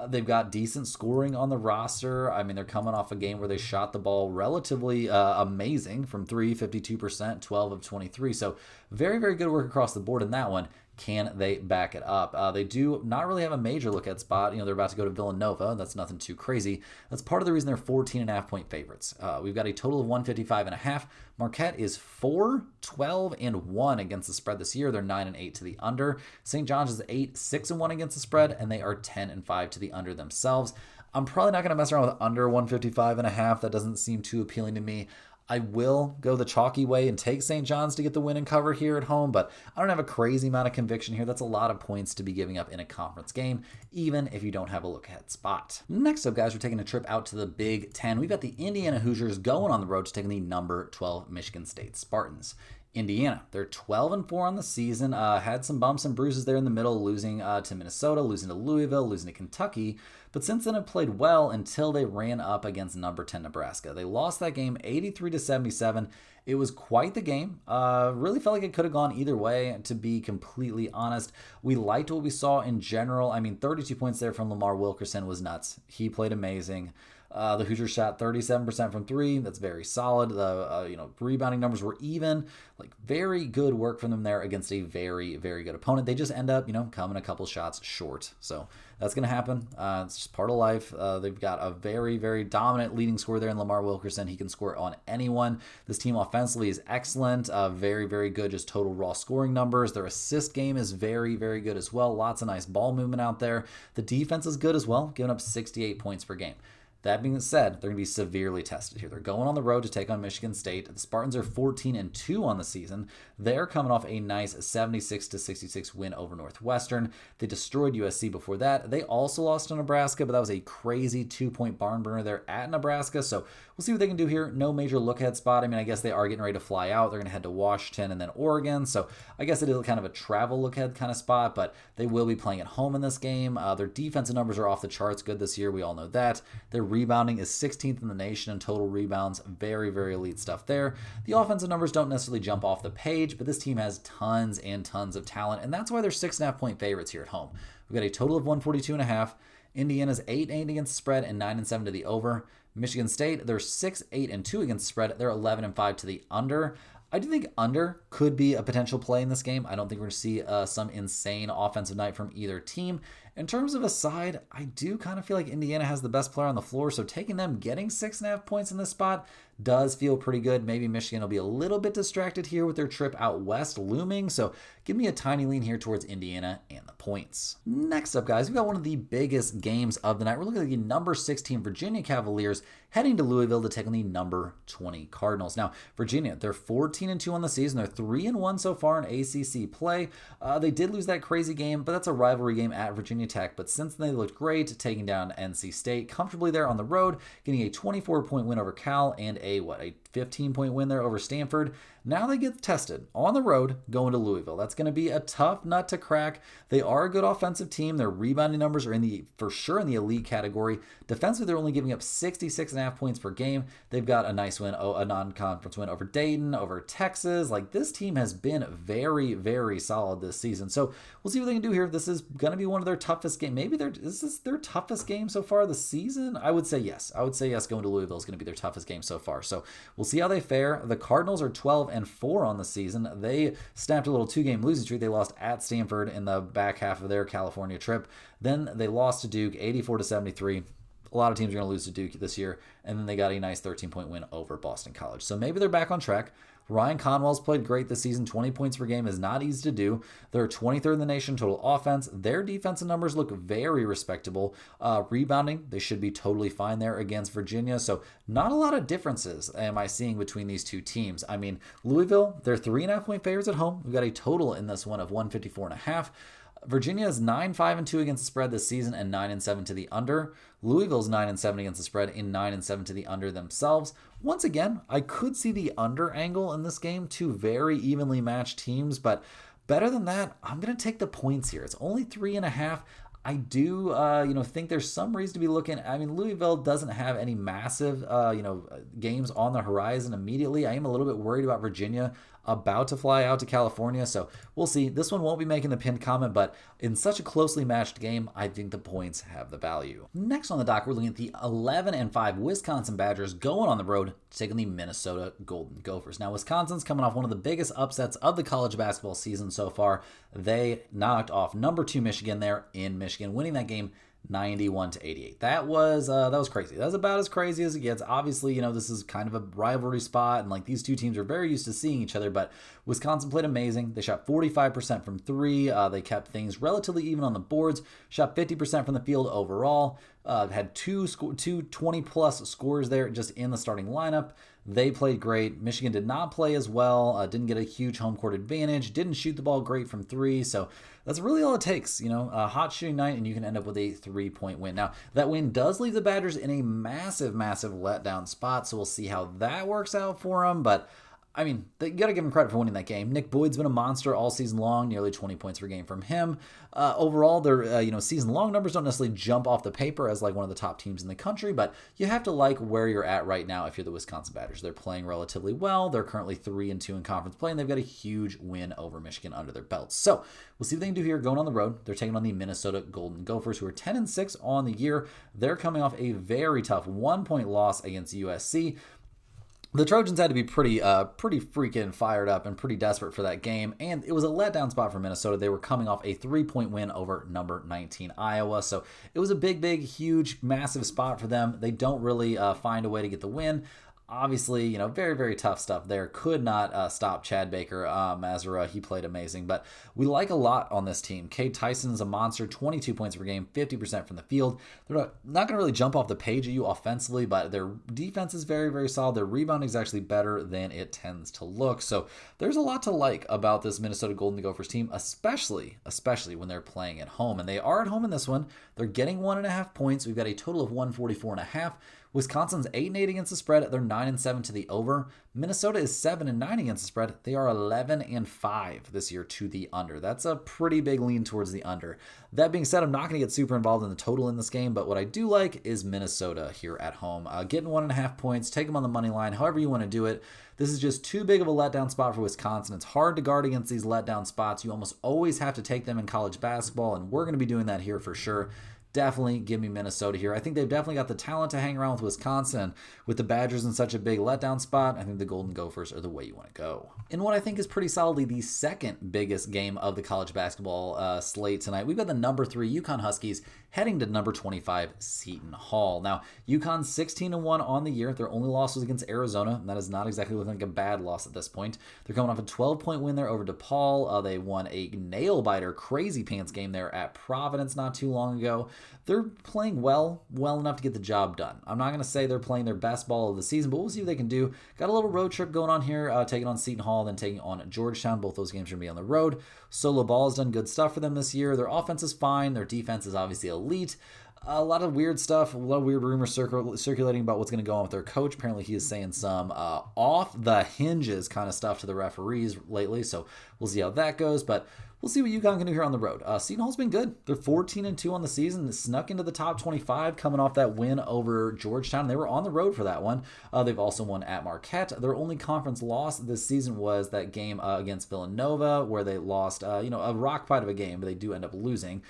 They've got decent scoring on the roster. I mean, they're coming off a game where they shot the ball relatively amazing from 3, 52%, 12 of 23. So very, very good work across the board in that one. Can they back it up? They do not really have a major look-at spot. They're about to go to Villanova. That's nothing too crazy. That's part of the reason they're 14.5-point favorites. We've got a total of 155.5. Marquette is 4-12-1 against the spread this year. They're 9-8 to the under. St. John's is 8-6-1 against the spread, and they are 10-5 to the under themselves. I'm probably not going to mess around with under 155.5. That doesn't seem too appealing to me. I will go the chalky way and take St. John's to get the win and cover here at home, but I don't have a crazy amount of conviction here. That's a lot of points to be giving up in a conference game, even if you don't have a look-ahead spot. Next up, guys, we're taking a trip out to the Big Ten. We've got the Indiana Hoosiers going on the road to taking the number 12 Michigan State Spartans. Indiana, they're 12-4 on the season. Had some bumps and bruises there in the middle, losing to Minnesota, losing to Louisville, losing to Kentucky. But since then, have played well until they ran up against number 10 Nebraska. They lost that game 83-77. It was quite the game. Really felt like it could have gone either way, to be completely honest. We liked what we saw in general. I mean, 32 points there from Lamar Wilkerson was nuts. He played amazing. The Hoosiers shot 37% from three. That's very solid. The rebounding numbers were even. Like, very good work from them there against a very, very good opponent. They just end up, coming a couple shots short. So that's going to happen. It's just part of life. They've got a very, very dominant leading scorer there in Lamar Wilkerson. He can score on anyone. This team offensively is excellent. Very, very good just total raw scoring numbers. Their assist game is very, very good as well. Lots of nice ball movement out there. The defense is good as well, giving up 68 points per game. That being said, they're going to be severely tested here. They're going on the road to take on Michigan State. The Spartans are 14-2 on the season. They're coming off a nice 76-66 win over Northwestern. They destroyed USC before that. They also lost to Nebraska, but that was a crazy 2-point barn burner there at Nebraska. So we'll see what they can do here. No major look-ahead spot. I mean, I guess they are getting ready to fly out. They're going to head to Washington and then Oregon. So I guess it is kind of a travel look-ahead kind of spot, but they will be playing at home in this game. Their defensive numbers are off the charts good this year. We all know that. Their rebounding is 16th in the nation in total rebounds. Very, very elite stuff there. The offensive numbers don't necessarily jump off the page, but this team has tons and tons of talent, and that's why they're 6.5-point favorites here at home. We've got a total of 142.5. Indiana's 8-8 against the spread and 9-7 to the over. Michigan State, they're 6-8-2 against the spread. They're 11-5 to the under. I do think under could be a potential play in this game. I don't think we're going to see some insane offensive night from either team. In terms of a side, I do kind of feel like Indiana has the best player on the floor, so taking them getting 6.5 points in this spot does feel pretty good. Maybe Michigan will be a little bit distracted here with their trip out west looming, so give me a tiny lean here towards Indiana and the points. Next up, guys, we got one of the biggest games of the night. We're looking at the number 16 Virginia Cavaliers heading to Louisville to take on the number 20 Cardinals. Now, Virginia, they're 14-2 on the season. They're 3-1 so far in ACC play. They did lose that crazy game, but that's a rivalry game at Virginia Tech. But since then, they looked great, taking down NC State comfortably there on the road, getting a 24-point win over Cal and a 15-point win there over Stanford. Now they get tested on the road going to Louisville. That's going to be a tough nut to crack. They are a good offensive team. Their rebounding numbers are for sure in the elite category. Defensively, they're only giving up 66.5 points per game. They've got a nice win, a non-conference win over Dayton, over Texas. Like, this team has been very, very solid this season. So we'll see what they can do here. This is going to be one of their toughest games. Maybe this is their toughest game so far this season. I would say yes. Going to Louisville is going to be their toughest game so far. So we'll see how they fare. The Cardinals are 12-4 on the season. They snapped a little 2-game losing streak. They lost at Stanford in the back half of their California trip. Then they lost to Duke 84-73. A lot of teams are going to lose to Duke this year. And then they got a nice 13-point win over Boston College. So maybe they're back on track. Ryan Conwell's played great this season. 20 points per game is not easy to do. They're 23rd in the nation total offense. Their defensive numbers look very respectable. Rebounding, they should be totally fine there against Virginia. So not a lot of differences am I seeing between these two teams. I mean, Louisville, they're 3.5-point favorites at home. We've got a total in this one of 154.5. Virginia is 9-5-2 against the spread this season and 9-7 to the under. Louisville's 9-7 against the spread and 9-7 to the under themselves. Once again, I could see the under angle in this game. Two very evenly matched teams, but better than that, I'm going to take the points here. It's only 3.5. I do, think there's some reason to be looking. I mean, Louisville doesn't have any massive, games on the horizon immediately. I am a little bit worried about Virginia about to fly out to California, so we'll see. This one won't be making the pinned comment, but in such a closely matched game, I think the points have the value. Next on the dock, we're looking at the 11-5 Wisconsin Badgers going on the road to take on the Minnesota Golden Gophers. Now, Wisconsin's coming off one of the biggest upsets of the college basketball season so far. They knocked off number 2 Michigan there in Michigan, winning that game 91-88. That was crazy. That was about as crazy as it gets. Obviously, this is kind of a rivalry spot, and like these two teams are very used to seeing each other, but Wisconsin played amazing. They shot 45% from 3. They kept things relatively even on the boards, shot 50% from the field overall, had two 20-plus scores there just in the starting lineup. They played great. Michigan did not play as well, didn't get a huge home court advantage, didn't shoot the ball great from 3, so that's really all it takes, a hot shooting night, and you can end up with a 3-point win. Now, that win does leave the Badgers in a massive, massive letdown spot, so we'll see how that works out for them, but I mean, you got to give him credit for winning that game. Nick Boyd's been a monster all season long, nearly 20 points per game from him. Overall, their season-long numbers don't necessarily jump off the paper as like one of the top teams in the country, but you have to like where you're at right now if you're the Wisconsin Badgers. They're playing relatively well. They're currently 3-2 in conference play, and they've got a huge win over Michigan under their belts. So we'll see what they can do here going on the road. They're taking on the Minnesota Golden Gophers, who are 10-6 on the year. They're coming off a very tough 1-point loss against USC. The Trojans had to be pretty freaking fired up and pretty desperate for that game, and it was a letdown spot for Minnesota. They were coming off a 3-point win over number 19 Iowa, so it was a big, huge, massive spot for them. They don't really find a way to get the win. Obviously, very, very tough stuff there. Could not stop Chad Baker. Mazara, he played amazing. But we like a lot on this team. Cade Tyson's a monster, 22 points per game, 50% from the field. They're not going to really jump off the page at you offensively, but their defense is very, very solid. Their rebounding is actually better than it tends to look. So there's a lot to like about this Minnesota Golden Gophers team, especially when they're playing at home. And they are at home in this one. They're getting 1.5 points. We've got a total of 144.5. Wisconsin's 8-8 against the spread. They're 9-7 to the over. Minnesota is 7-9 against the spread. They are 11-5 this year to the under. That's a pretty big lean towards the under. That being said, I'm not going to get super involved in the total in this game, but what I do like is Minnesota here at home. Getting 1.5 points, take them on the money line, however you want to do it. This is just too big of a letdown spot for Wisconsin. It's hard to guard against these letdown spots. You almost always have to take them in college basketball, and we're going to be doing that here for sure. Definitely give me Minnesota here. I think they've definitely got the talent to hang around with Wisconsin. With the Badgers in such a big letdown spot, I think the Golden Gophers are the way you want to go. In what I think is pretty solidly the second biggest game of the college basketball slate tonight, we've got the number 3 UConn Huskies heading to number 25 Seton Hall. Now, UConn's 16-1 on the year. Their only loss was against Arizona, and that is not exactly looking like a bad loss at this point. They're coming off a 12-point win there over DePaul. They won a nail-biter, crazy pants game there at Providence not too long ago. They're playing well enough to get the job done. I'm not going to say they're playing their best ball of the season, but we'll see what they can do. Got a little road trip going on here, taking on Seton Hall, then taking on Georgetown. Both those games are going to be on the road. Solo Ball has done good stuff for them this year. Their offense is fine. Their defense is obviously elite. A lot of weird stuff, a lot of weird rumors circulating about what's going to go on with their coach. Apparently, he is saying some off the hinges kind of stuff to the referees lately, so we'll see how that goes. But we'll see what UConn can do here on the road. Seton Hall's been good. They're 14-2 on the season. They snuck into the top 25 coming off that win over Georgetown. They were on the road for that one. They've also won at Marquette. Their only conference loss this season was that game against Villanova where they lost a rock fight of a game, but they do end up losing.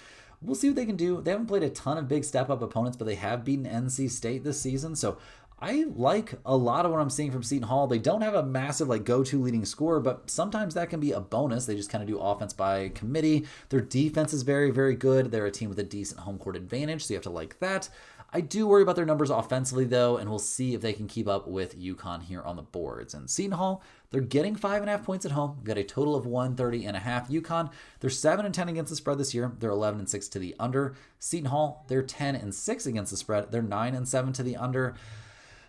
We'll see what they can do. They haven't played a ton of big step-up opponents, but they have beaten NC State this season, so I like a lot of what I'm seeing from Seton Hall. They don't have a massive go-to leading scorer, but sometimes that can be a bonus. They just kind of do offense by committee. Their defense is very, very good. They're a team with a decent home court advantage, so you have to like that. I do worry about their numbers offensively, though, and we'll see if they can keep up with UConn here on the boards. And Seton Hall, they're getting 5.5 points at home. We've got a total of 130.5. UConn, they're 7-10 against the spread this year. They're 11-6 to the under. Seton Hall, they're 10-6 against the spread. They're 9-7 to the under.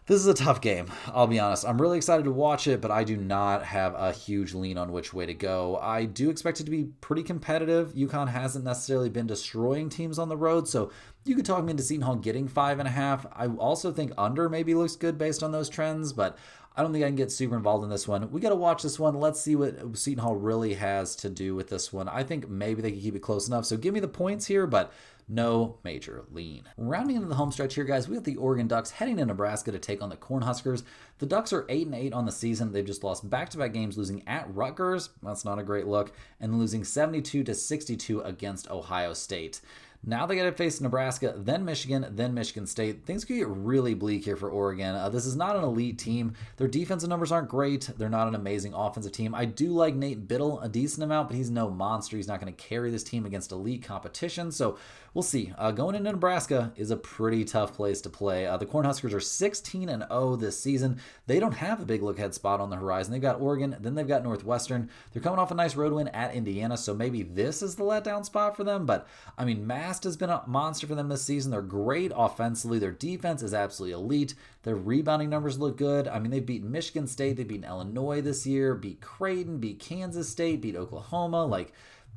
This is a tough game, I'll be honest. I'm really excited to watch it, but I do not have a huge lean on which way to go. I do expect it to be pretty competitive. UConn hasn't necessarily been destroying teams on the road, so you could talk me into Seton Hall getting 5.5. I also think under maybe looks good based on those trends, but I don't think I can get super involved in this one. We got to watch this one. Let's see what Seton Hall really has to do with this one. I think maybe they can keep it close enough, so give me the points here, but no major lean. Rounding into the home stretch here, guys, we got the Oregon Ducks heading to Nebraska to take on the Cornhuskers. The Ducks are 8-8 on the season. They've just lost back-to-back games, losing at Rutgers. That's not a great look. And losing 72-62 against Ohio State. Now they got to face Nebraska, then Michigan State. Things could get really bleak here for Oregon. This is not an elite team. Their defensive numbers aren't great. They're not an amazing offensive team. I do like Nate Biddle a decent amount, but he's no monster. He's not going to carry this team against elite competition. So we'll see. Going into Nebraska is a pretty tough place to play. The Cornhuskers are 16-0 this season. They don't have a big look-ahead spot on the horizon. They've got Oregon, then they've got Northwestern. They're coming off a nice road win at Indiana, so maybe this is the letdown spot for them. But, I mean, Mast has been a monster for them this season. They're great offensively. Their defense is absolutely elite. Their rebounding numbers look good. I mean, they've beaten Michigan State. They've beaten Illinois this year, beat Creighton, beat Kansas State, beat Oklahoma.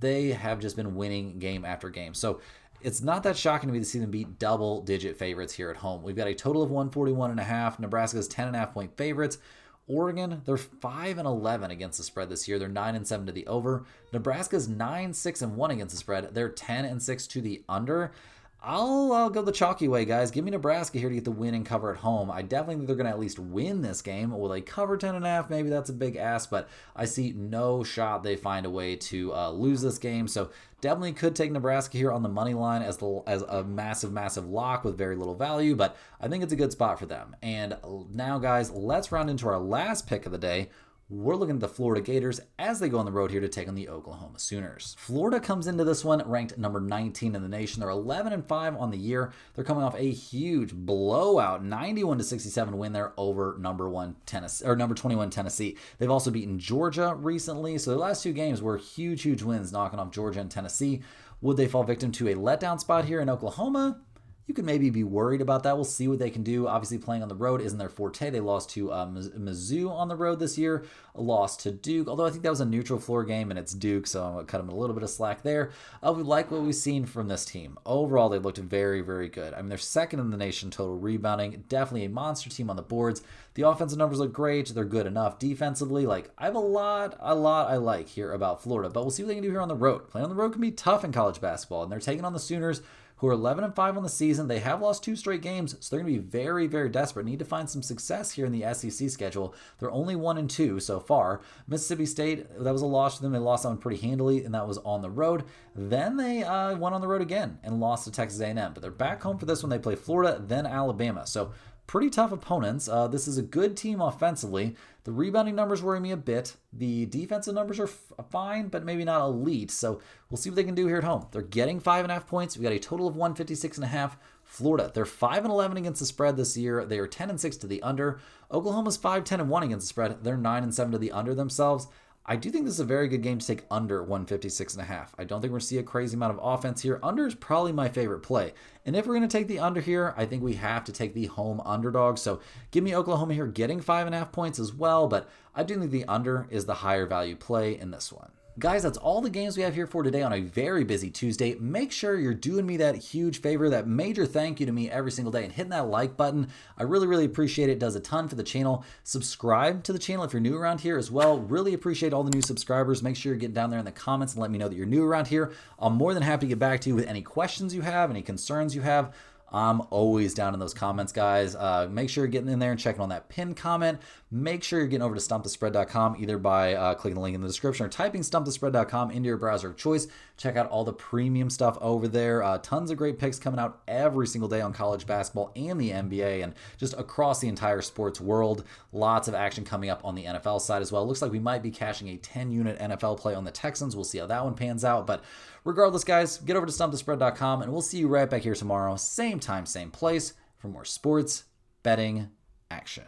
They have just been winning game after game. So it's not that shocking to me to see them beat double-digit favorites here at home. We've got a total of 141.5. Nebraska's 10.5 point favorites. Oregon, they're 5-11 against the spread this year. They're 9-7 to the over. Nebraska's 9-6-1 against the spread. They're 10-6 to the under. I'll go the chalky way, guys. Give me Nebraska here to get the win and cover at home. I definitely think they're going to at least win this game. Will they cover 10.5? Maybe that's a big ask, but I see no shot they find a way to lose this game. So definitely could take Nebraska here on the money line as a massive lock with very little value, but I think it's a good spot for them. And now, guys, let's round into our last pick of the day. We're looking at the Florida Gators as they go on the road here to take on the Oklahoma Sooners. Florida comes into this one ranked number 19 in the nation. They're 11-5 on the year. They're coming off a huge blowout, 91-67 win there over number 21 Tennessee. They've also beaten Georgia recently, so the last two games were huge wins, knocking off Georgia and Tennessee. Would they fall victim to a letdown spot here in Oklahoma? You could maybe be worried about that. We'll see what they can do. Obviously, playing on the road isn't their forte. They lost to Mizzou on the road this year, a loss to Duke, although I think that was a neutral floor game, and it's Duke, so I'm going to cut them a little bit of slack there. We like what we've seen from this team. Overall, they looked very good. I mean, they're second in the nation total rebounding. Definitely a monster team on the boards. The offensive numbers look great. They're good enough. Defensively, I have a lot I like here about Florida, but we'll see what they can do here on the road. Playing on the road can be tough in college basketball, and they're taking on the Sooners, who are 11-5 on the season. They have lost 2 straight games, so they're going to be very desperate. Need to find some success here in the SEC schedule. They're only 1-2 so far. Mississippi State, that was a loss for them. They lost that one pretty handily, and that was on the road. Then they went on the road again and lost to Texas A&M. But they're back home for this one. They play Florida, then Alabama. So pretty tough opponents. This is a good team offensively. The rebounding numbers worry me a bit. The defensive numbers are fine, but maybe not elite. So we'll see what they can do here at home. They're getting 5.5 points. We got a total of 156.5. Florida, they're 5-11 against the spread this year. They are 10-6 to the under. Oklahoma's 5-10-1 against the spread. They're 9-7 to the under themselves. I do think this is a very good game to take under 156.5. I don't think we're going to see a crazy amount of offense here. Under is probably my favorite play. And if we're going to take the under here, I think we have to take the home underdog. So give me Oklahoma here getting 5.5 points as well. But I do think the under is the higher value play in this one. Guys, that's all the games we have here for today on a very busy Tuesday. Make sure you're doing me that huge favor, that major thank you to me every single day, and hitting that like button. I really appreciate it. It does a ton for the channel. Subscribe to the channel if you're new around here as well. Really appreciate all the new subscribers. Make sure you're getting down there in the comments and let me know that you're new around here. I'm more than happy to get back to you with any questions you have, any concerns you have. I'm always down in those comments, guys. Make sure you're getting in there and checking on that pinned comment. Make sure you're getting over to stumpthespread.com either by clicking the link in the description or typing stumpthespread.com into your browser of choice. Check out all the premium stuff over there. Tons of great picks coming out every single day on college basketball and the NBA and just across the entire sports world. Lots of action coming up on the NFL side as well. Looks like we might be cashing a 10-unit NFL play on the Texans. We'll see how that one pans out. But regardless, guys, get over to stumpthespread.com and we'll see you right back here tomorrow. Same time, same place for more sports betting action.